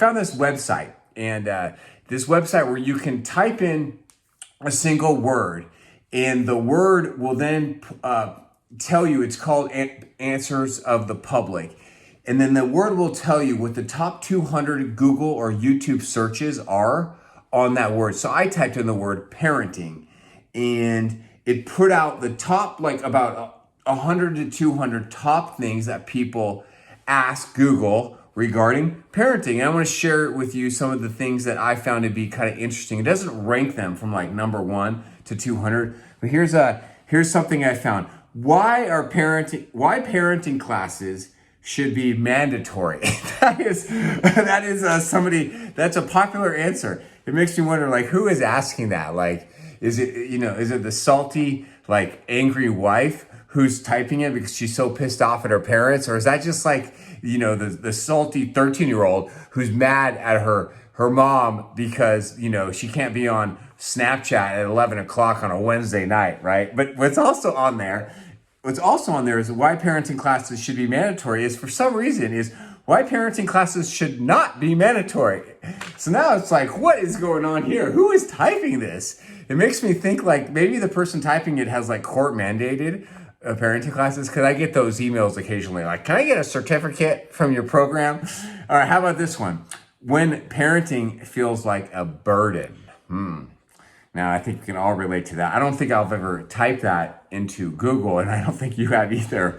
found this website, and this website where you can type in a single word, and the word will then tell you. It's called Answers of the Public. And then the word will tell you what the top 200 Google or YouTube searches are on that word. So I typed in the word parenting, and it put out the top, like about 100 to 200 top things that people ask Google regarding parenting. And I want to share with you some of the things that I found to be kind of interesting. It doesn't rank them from like number 1 to 200, but here's something I found. Why parenting classes should be mandatory? That's a popular answer. It makes me wonder, like, who is asking that? Like, is it the salty, like, angry wife who's typing it because she's so pissed off at her parents? Or is that just like, the salty 13-year-old who's mad at her mom because, she can't be on Snapchat at 11 o'clock on a Wednesday night, right? But what's also on there is why parenting classes should be mandatory is, for some reason, is why parenting classes should not be mandatory. So now it's like, what is going on here? Who is typing this? It makes me think like maybe the person typing it has like court mandated parenting classes, because I get those emails occasionally like, can I get a certificate from your program? All right, how about this one? When parenting feels like a burden. Now, I think you can all relate to that. I don't think I've ever typed that into Google, and I don't think you have either.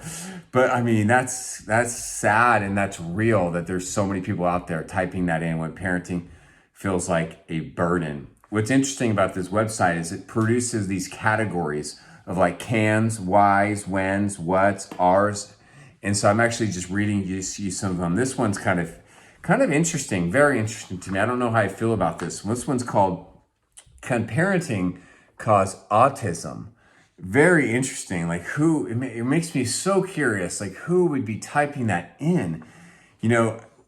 But I mean, that's sad, and that's real that there's so many people out there typing that in when parenting feels like a burden. What's interesting about this website is it produces these categories of like cans, whys, whens, whats, ares. And so I'm actually just reading you see some of them. This one's kind of interesting, very interesting to me. I don't know how I feel about this. This one's called, Can Parenting Cause Autism? Very interesting. Like, it makes me so curious, like who would be typing that in?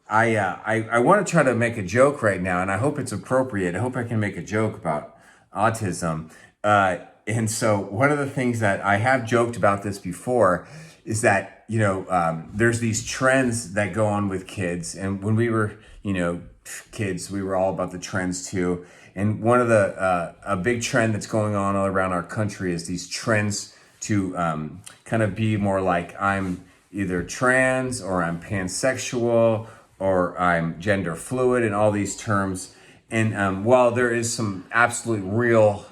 I want to try to make a joke right now, and I hope it's appropriate. I hope I can make a joke about autism. And so one of the things that I have joked about this before is that, there's these trends that go on with kids. And when we were, kids, we were all about the trends too. And one of a big trend that's going on all around our country is these trends to kind of be more like, I'm either trans or I'm pansexual or I'm gender fluid, and all these terms. And while there is some absolute real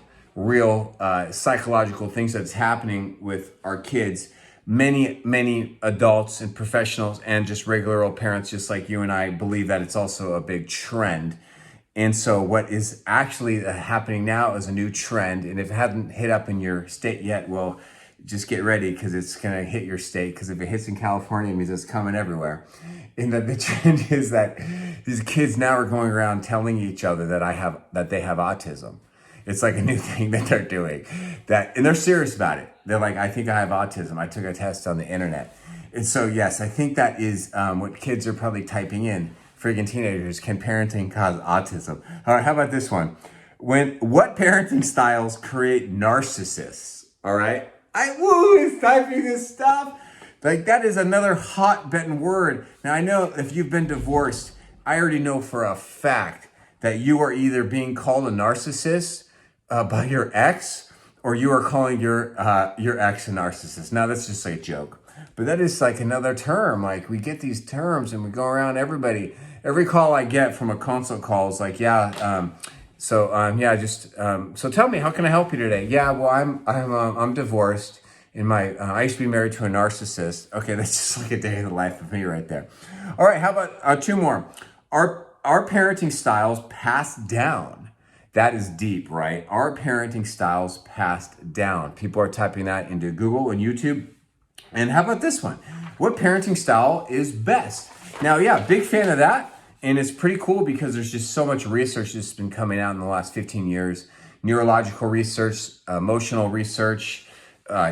psychological things that's happening with our kids, many adults and professionals and just regular old parents just like you and I believe that it's also a big trend. And so what is actually happening now is a new trend. And if it hasn't hit up in your state yet, well, just get ready, because it's going to hit your state. Because if it hits in California, it means it's coming everywhere. And the trend is that these kids now are going around telling each other that they have autism. It's like a new thing that they're doing, and they're serious about it. They're like, I think I have autism. I took a test on the internet. And so, yes, I think that is what kids are probably typing in. Friggin' teenagers, can parenting cause autism? All right, how about this one? What parenting styles create narcissists? All right, who is typing this stuff? Like, that is another hot button word. Now, I know if you've been divorced, I already know for a fact that you are either being called a narcissist by your ex, or you are calling your ex a narcissist. Now, that's just like a joke, but that is like another term. Like, we get these terms and we go around everybody. Every call I get from a consult call is like, so tell me, how can I help you today? Yeah, well, I'm divorced, and I used to be married to a narcissist. Okay, that's just like a day in the life of me right there. All right, how about two more? Are parenting styles passed down? That is deep, right? Are parenting styles passed down? People are typing that into Google and YouTube. And how about this one? What parenting style is best? Now, yeah, big fan of that. And it's pretty cool because there's just so much research that's been coming out in the last 15 years. Neurological research, emotional research,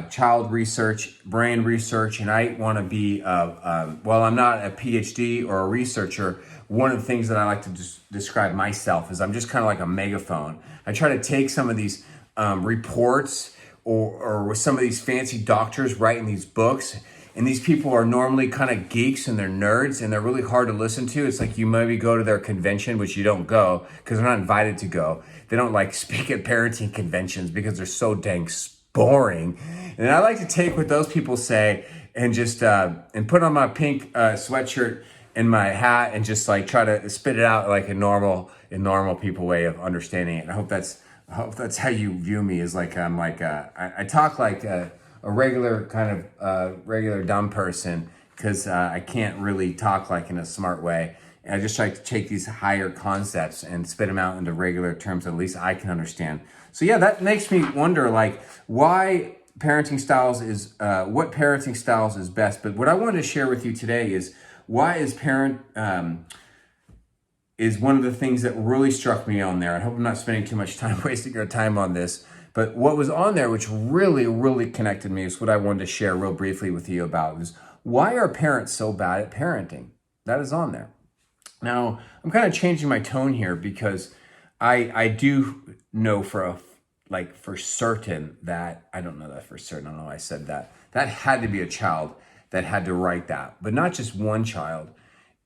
child research, brain research. And I want to be, while I'm not a PhD or a researcher, one of the things that I like to describe myself is I'm just kind of like a megaphone. I try to take some of these reports or with some of these fancy doctors writing these books, And these people are normally kind of geeks and they're nerds and they're really hard to listen to. It's like you maybe go to their convention, which you don't go because they're not invited to go. They don't like speak at parenting conventions because they're so dang boring. And I like to take what those people say and just and put on my pink sweatshirt and my hat and just like try to spit it out like a normal people way of understanding it. And I hope that's how you view me, is like I'm like I talk like a regular kind of regular dumb person because I can't really talk like in a smart way. And I just try to take these higher concepts and spit them out into regular terms that at least I can understand. So yeah, that makes me wonder like why parenting styles is what parenting styles is best. But what I wanted to share with you today is why is is one of the things that really struck me on there. I hope I'm not spending too much time wasting your time on this. But what was on there, which really, really connected me, is what I wanted to share real briefly with you about, is why are parents so bad at parenting? That is on there. Now, I'm kind of changing my tone here because I do know for certain that, I don't know that for certain, I don't know why I said that. That had to be a child that had to write that, but not just one child.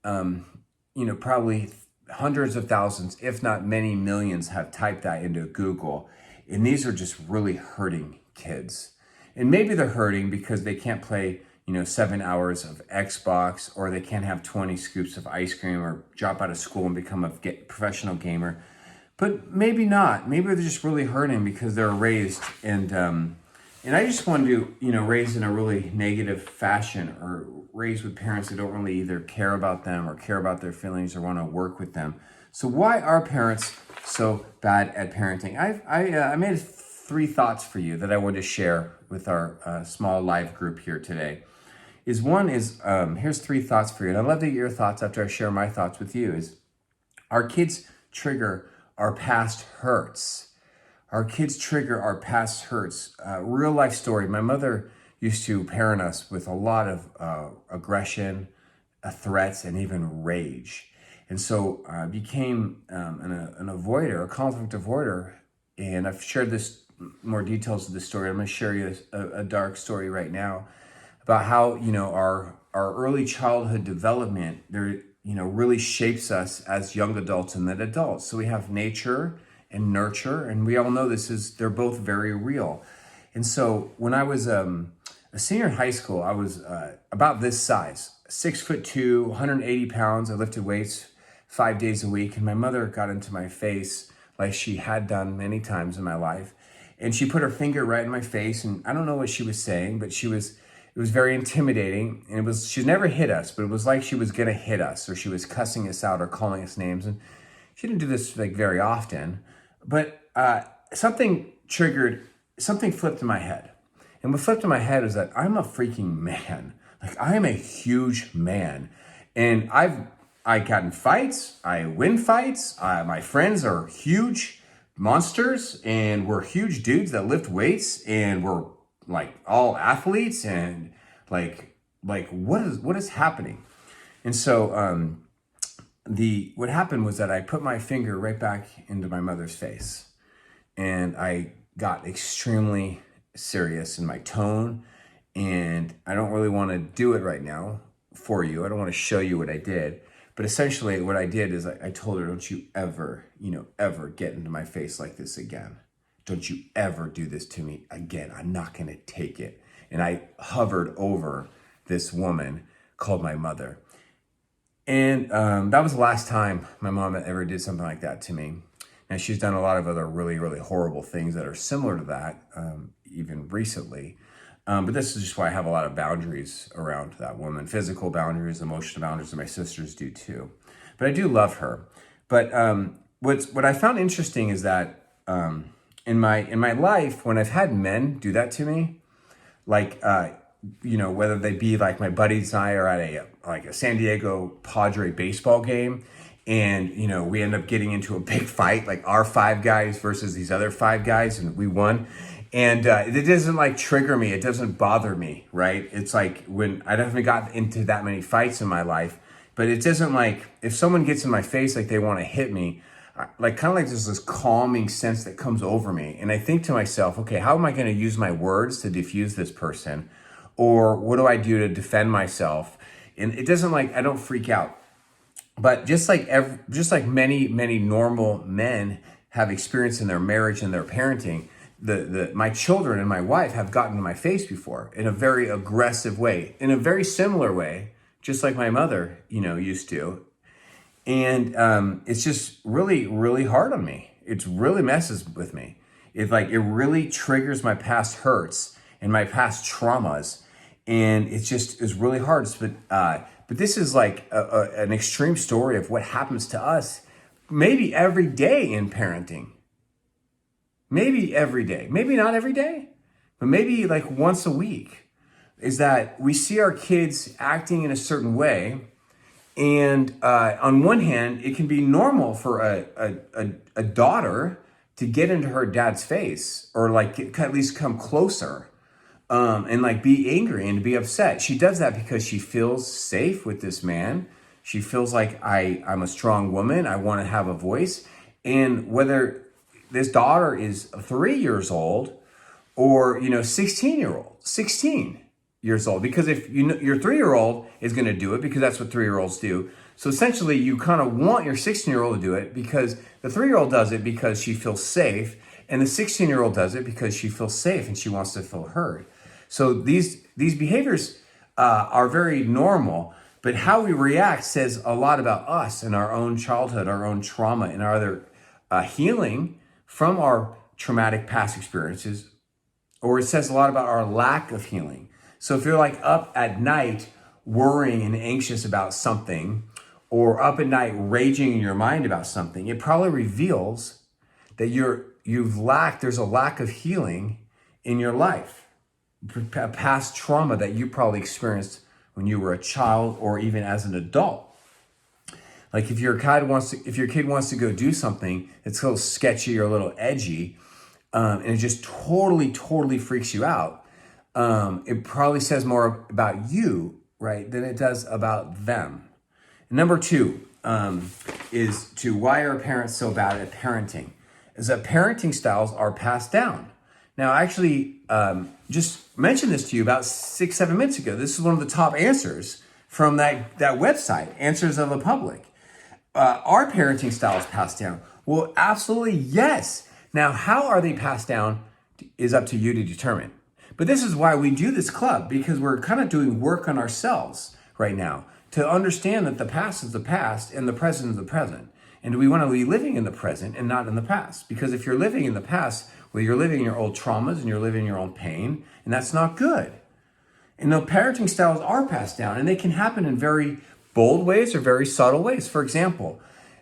Probably hundreds of thousands, if not many millions, have typed that into Google. And these are just really hurting kids. And maybe they're hurting because they can't play, 7 hours of Xbox, or they can't have 20 scoops of ice cream, or drop out of school and become a professional gamer. But maybe not. Maybe they're just really hurting because they're raised and I just wanted to, raised in a really negative fashion, or raised with parents that don't really either care about them or care about their feelings or want to work with them. So why are parents so bad at parenting? I made 3 thoughts for you that I wanted to share with our small live group here today. Here's 3 thoughts for you. And I'd love to get your thoughts after I share my thoughts with you. Is our kids trigger our past hurts. Our kids trigger our past hurts. Real life story. My mother used to parent us with a lot of aggression, threats, and even rage. And so I became an avoider, a conflict avoider. And I've shared this more details of this story. I'm going to share you a dark story right now about how, our early childhood development there, really shapes us as young adults and then adults. So we have nature and nurture, and we all know they're both very real. And so when I was a senior in high school, I was about this size, 6'2", 180 pounds. I lifted weights 5 days a week, and my mother got into my face like she had done many times in my life. And she put her finger right in my face, and I don't know what she was saying, but it was very intimidating. And she never hit us, but it was like she was gonna hit us, or she was cussing us out or calling us names. And she didn't do this like very often, but something flipped in my head. And what flipped in my head is that I'm a freaking man. Like, I am a huge man. And I got in fights, I win fights. My friends are huge monsters, and we're huge dudes that lift weights, and we're like all athletes, and like what is happening? And so what happened was that I put my finger right back into my mother's face, and I got extremely serious in my tone. And I don't really want to do it right now for you. I don't want to show you what I did. But essentially what I did is I told her, don't you ever, ever get into my face like this again. Don't you ever do this to me again. I'm not going to take it. And I hovered over this woman called my mother. And that was the last time my mom ever did something like that to me. And she's done a lot of other really, really horrible things that are similar to that, even recently. But this is just why I have a lot of boundaries around that woman, physical boundaries, emotional boundaries, and my sisters do too. But I do love her. But what I found interesting is that in my life, when I've had men do that to me, like whether they be like my buddies and I are at a San Diego Padre baseball game, and we end up getting into a big fight, like our 5 guys versus these other 5 guys, and we won. And it doesn't like trigger me. It doesn't bother me, right? It's like when I haven't got into that many fights in my life, but it doesn't like, if someone gets in my face, like they want to hit me, like kind of like there's this calming sense that comes over me. And I think to myself, okay, how am I going to use my words to diffuse this person? Or what do I do to defend myself? And it doesn't I don't freak out. But just like many normal men have experience in their marriage and their parenting, my children and my wife have gotten in my face before in a very aggressive way, in a very similar way, just like my mother, used to. And it's just really, really hard on me. It really messes with me. It really triggers my past hurts and my past traumas, and it's really hard. But this is an extreme story of what happens to us, maybe every day in parenting. Maybe every day, maybe not every day, but maybe once a week, is that we see our kids acting in a certain way. And on one hand, it can be normal for a daughter to get into her dad's face, or at least come closer, and be angry and to be upset. She does that because she feels safe with this man. She feels like I'm a strong woman. I want to have a voice. And whether this daughter is 3 years old or 16 years old, because if your 3-year-old is going to do it because that's what 3-year-olds do. So essentially you kind of want your 16-year-old to do it because the 3-year-old does it because she feels safe, and the 16-year-old does it because she feels safe and she wants to feel heard. So these behaviors are very normal, but how we react says a lot about us and our own childhood, our own trauma, and our other healing from our traumatic past experiences, or it says a lot about our lack of healing. So if you're up at night worrying and anxious about something, or up at night raging in your mind about something, it probably reveals that there's a lack of healing in your life, past trauma that you probably experienced when you were a child or even as an adult. If your kid wants to go do something that's a little sketchy or a little edgy, and it just totally freaks you out, it probably says more about you, right, than it does about them. Number 2 is why are parents so bad at parenting? Is that parenting styles are passed down. Now, I actually just mentioned this to you about 6-7 minutes ago. This is one of the top answers from that website, Answers of the Public. Are parenting styles passed down? Well, absolutely yes. Now, how are they passed down is up to you to determine. But this is why we do this club, because we're kind of doing work on ourselves right now to understand that the past is the past and the present is the present. And we want to be living in the present and not in the past. Because if you're living in the past, well, you're living in your old traumas and you're living in your own pain, and that's not good. And the parenting styles are passed down, and they can happen in very bold ways or very subtle ways. For example,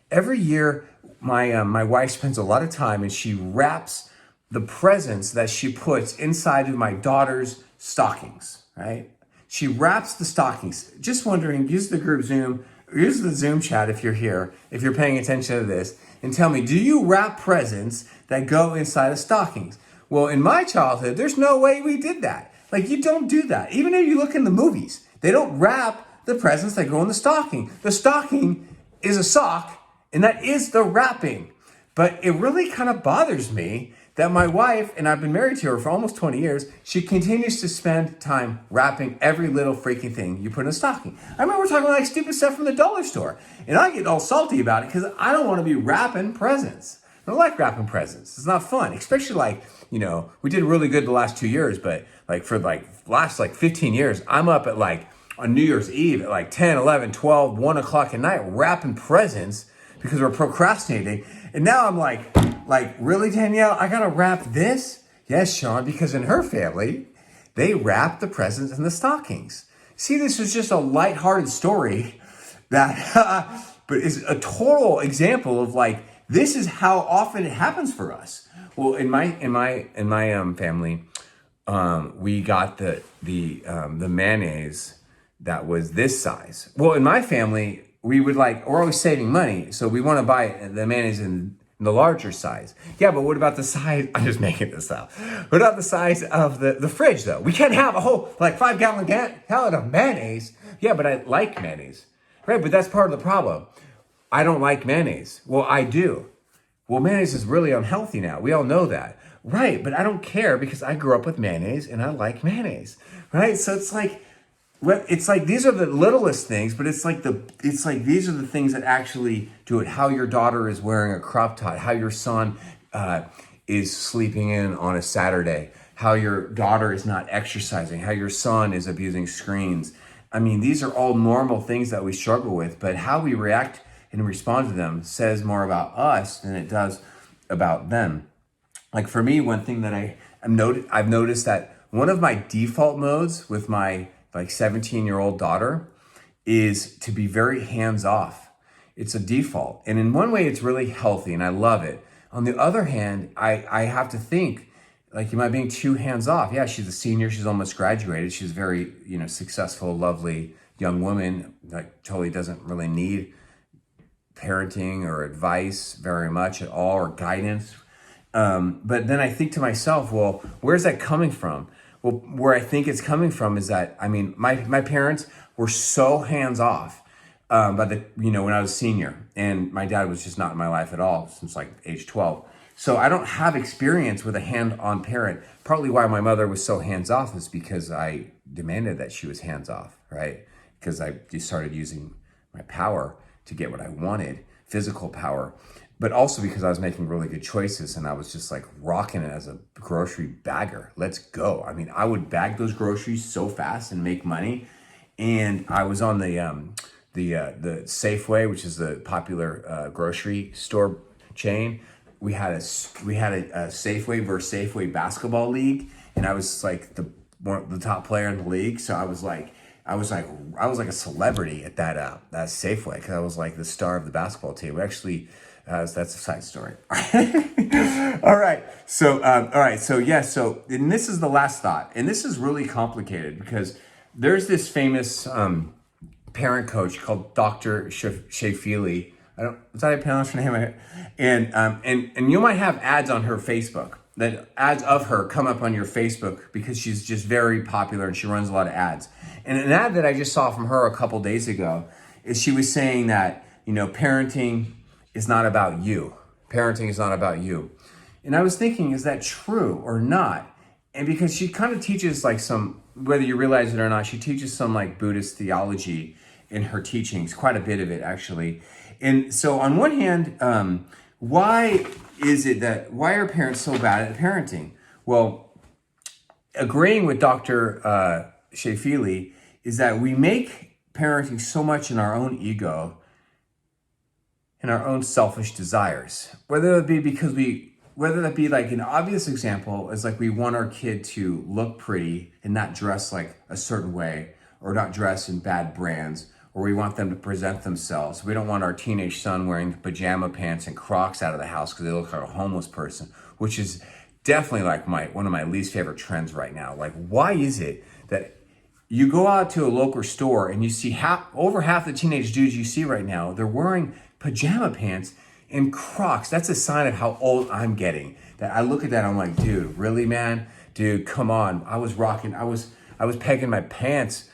every year my wife spends a lot of time and she wraps the presents that she puts inside of my daughter's stockings, right? She wraps the stockings. Just wondering, use the group Zoom, use the Zoom chat if you're here, if you're paying attention to this, and tell me, do you wrap presents that go inside of stockings? Well, in my childhood, there's no way we did that. You don't do that. Even if you look in the movies, they don't wrap the presents that go in the stocking. The stocking is a sock, and that is the wrapping. But it really kind of bothers me that my wife, and I've been married to her for almost 20 years, she continues to spend time wrapping every little freaking thing you put in a stocking. I remember talking stupid stuff from the dollar store, and I get all salty about it because I don't want to be wrapping presents. I don't like wrapping presents. It's not fun, especially we did really good the last 2 years, but for last 15 years, I'm up at on New Year's Eve at 10, 11, 12, 1 o'clock at night wrapping presents because we're procrastinating. And now I'm really, Danielle, I gotta wrap this? Yes, Sean, because in her family, they wrap the presents in the stockings. See, this was just a lighthearted story that, but is a total example of this is how often it happens for us. Well, in my family, we got the mayonnaise that was this size. Well, in my family, we would we're always saving money, so we want to buy the mayonnaise in the larger size. Yeah, but what about the size? I'm just making this up. What about the size of the fridge, though? We can't have a whole 5-gallon gallon of mayonnaise. Yeah, but I like mayonnaise, right? But that's part of the problem. I don't like mayonnaise. Well, I do. Well, mayonnaise is really unhealthy now. We all know that. Right, but I don't care because I grew up with mayonnaise and I like mayonnaise, right? So it's like, well, it's like these are the littlest things, but it's like these are the things that actually do it. How your daughter is wearing a crop top, how your son is sleeping in on a Saturday, how your daughter is not exercising, how your son is abusing screens. I mean, these are all normal things that we struggle with, but how we react and respond to them says more about us than it does about them. Like for me, one thing that I've noticed that one of my default modes with my like 17-year-old daughter is to be very hands off. It's a default. And in one way, it's really healthy and I love it. On the other hand, I have to think, like, am I being too hands off? Yeah, she's a senior. She's almost graduated. She's very, successful, lovely young woman that totally doesn't really need parenting or advice very much at all or guidance. But then I think to myself, well, where's that coming from? Well, where I think it's coming from is that, I mean, my parents were so hands off when I was a senior, and my dad was just not in my life at all since like age 12. So I don't have experience with a hand-on parent. Partly why my mother was so hands off is because I demanded that she was hands off, right? Because I just started using my power to get what I wanted, physical power, but also because I was making really good choices and I was just like rocking it as a grocery bagger. Let's go. I mean, I would bag those groceries so fast and make money. And I was on the Safeway, which is the popular grocery store chain. We had a Safeway versus Safeway basketball league, and I was like the top player in the league. So I was like a celebrity at that Safeway because I was like the star of the basketball team. Actually, so that's a side story. All right. So and this is the last thought, and this is really complicated because there's this famous parent coach called Dr. Shafili. Is that how you pronounce her name? And you might have ads on her Facebook. That ads of her come up on your Facebook because she's just very popular and she runs a lot of ads. And an ad that I just saw from her a couple days ago is she was saying that, parenting is not about you. Parenting is not about you. And I was thinking, is that true or not? And because she kind of teaches like whether you realize it or not, she teaches some like Buddhist theology in her teachings, quite a bit of it actually. And so on one hand, why are parents so bad at parenting? Well, agreeing with Dr. Shafili is that we make parenting so much in our own ego and our own selfish desires. Whether that be like an obvious example is like we want our kid to look pretty and not dress like a certain way or not dress in bad brands, or we want them to present themselves. We don't want our teenage son wearing pajama pants and Crocs out of the house because they look like a homeless person, which is definitely like one of my least favorite trends right now. Like, why is it that you go out to a local store and you see over half the teenage dudes you see right now, they're wearing pajama pants and Crocs? That's a sign of how old I'm getting. That I look at that, I'm like, dude, really, man? Dude, come on. I was pegging my pants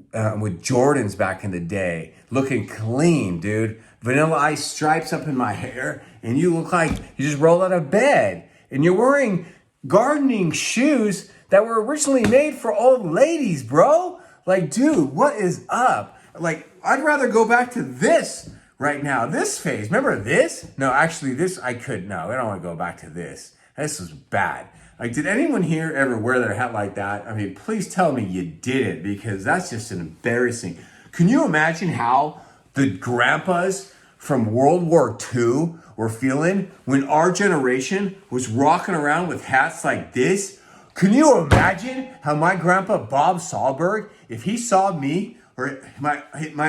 with Jordans back in the day, looking clean, dude. Vanilla Ice stripes up in my hair, and you look like you just rolled out of bed. And you're wearing gardening shoes that were originally made for old ladies, bro. Like, dude, what is up? Like, I'd rather go back to this right now, this phase. Remember this? No, actually, this I could. No, I don't want to go back to this. This was bad. Like, did anyone here ever wear their hat like that? I mean, please tell me you didn't, because that's just embarrassing. Can you imagine how the grandpas from World War II were feeling when our generation was rocking around with hats like this? Can you imagine how my grandpa Bob Sahlberg, if he saw me or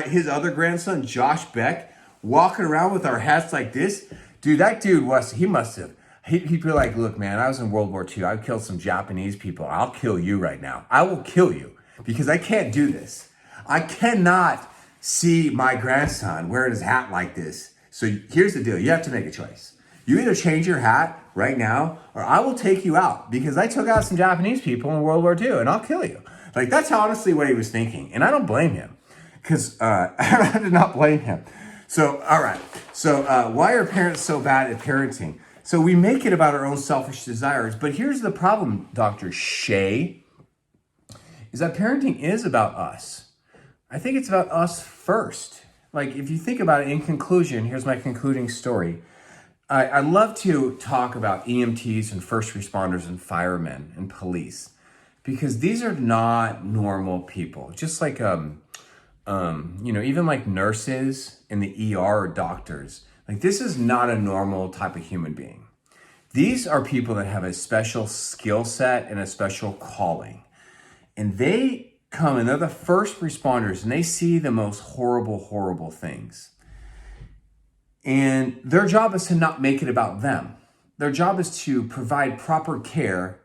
his other grandson Josh Beck walking around with our hats like this? Dude, that dude he'd be like, look, man, I was in World War II. I killed some Japanese people. I'll kill you right now. I will kill you because I can't do this. I cannot see my grandson wearing his hat like this. So here's the deal. You have to make a choice. You either change your hat right now or I will take you out because I took out some Japanese people in World War II and I'll kill you. Like, that's honestly what he was thinking. And I don't blame him because I did not blame him. So, all right. So why are parents so bad at parenting? So we make it about our own selfish desires. But here's the problem, Dr. Shay, is that parenting is about us. I think it's about us first. Like, if you think about it, in conclusion, here's my concluding story. I love to talk about EMTs and first responders and firemen and police, because these are not normal people. Just like, even like nurses in the ER or doctors. Like, this is not a normal type of human being. These are people that have a special skill set and a special calling. And they come and they're the first responders, and they see the most horrible, horrible things. And their job is to not make it about them. Their job is to provide proper care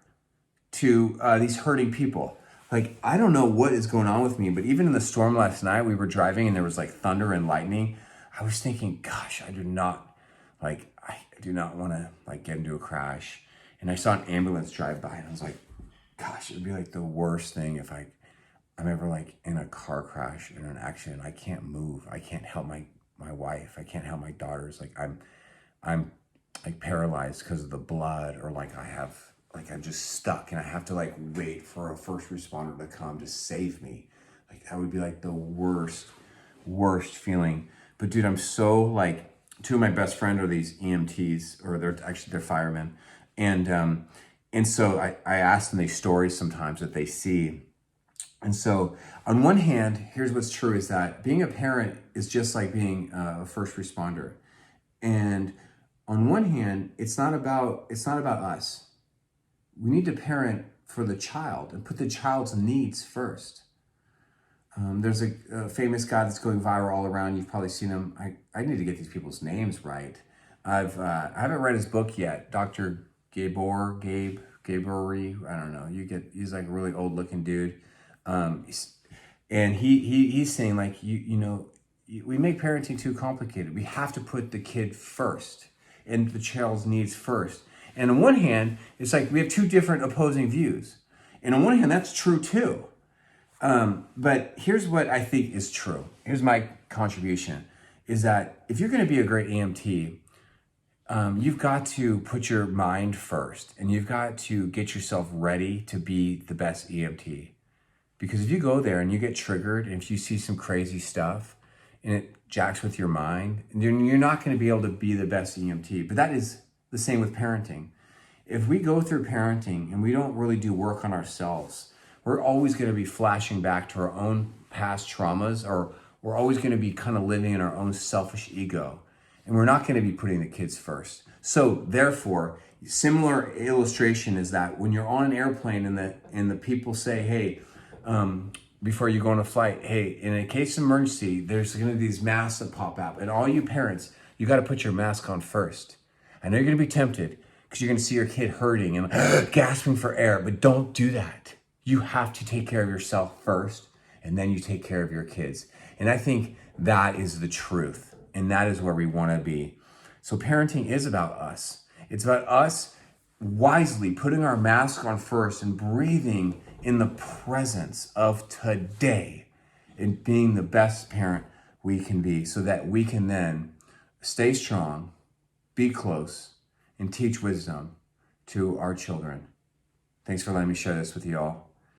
to these hurting people. Like, I don't know what is going on with me, but even in the storm last night, we were driving and there was like thunder and lightning. I was thinking, gosh, I do not want to like get into a crash. And I saw an ambulance drive by and I was like, gosh, it would be like the worst thing if I'm ever like in a car crash or an accident. I can't move. I can't help my wife. I can't help my daughters. Like, I'm like paralyzed because of the blood, or like I'm just stuck and I have to like wait for a first responder to come to save me. Like, that would be like the worst feeling. But dude, I'm so like, two of my best friends are these EMTs, or they're firemen. And so I ask them these stories sometimes that they see. And so on one hand, here's what's true, is that being a parent is just like being a first responder. And on one hand, it's not about us. We need to parent for the child and put the child's needs first. There's a famous guy that's going viral all around. You've probably seen him. I need to get these people's names right. I haven't read his book yet. Dr. Gabe, I don't know. He's like a really old looking dude. And he's saying like, we make parenting too complicated. We have to put the kid first and the child's needs first. And on one hand, it's like we have two different opposing views. And on one hand, that's true too. But here's what I think is true. Here's my contribution, is that if you're going to be a great EMT, you've got to put your mind first, and you've got to get yourself ready to be the best EMT. Because if you go there and you get triggered, and if you see some crazy stuff and it jacks with your mind, then you're not going to be able to be the best EMT. But that is the same with parenting. If we go through parenting and we don't really do work on ourselves, we're always going to be flashing back to our own past traumas, or we're always going to be kind of living in our own selfish ego. And we're not going to be putting the kids first. So therefore, similar illustration is that when you're on an airplane and the people say, hey, before you go on a flight, hey, in a case of emergency, there's going to be these masks that pop out. And all you parents, you got to put your mask on first. I know you're going to be tempted because you're going to see your kid hurting and gasping for air, but don't do that. You have to take care of yourself first, and then you take care of your kids. And I think that is the truth, and that is where we want to be. So parenting is about us. It's about us wisely putting our mask on first and breathing in the presence of today and being the best parent we can be, so that we can then stay strong, be close, and teach wisdom to our children. Thanks for letting me share this with you all.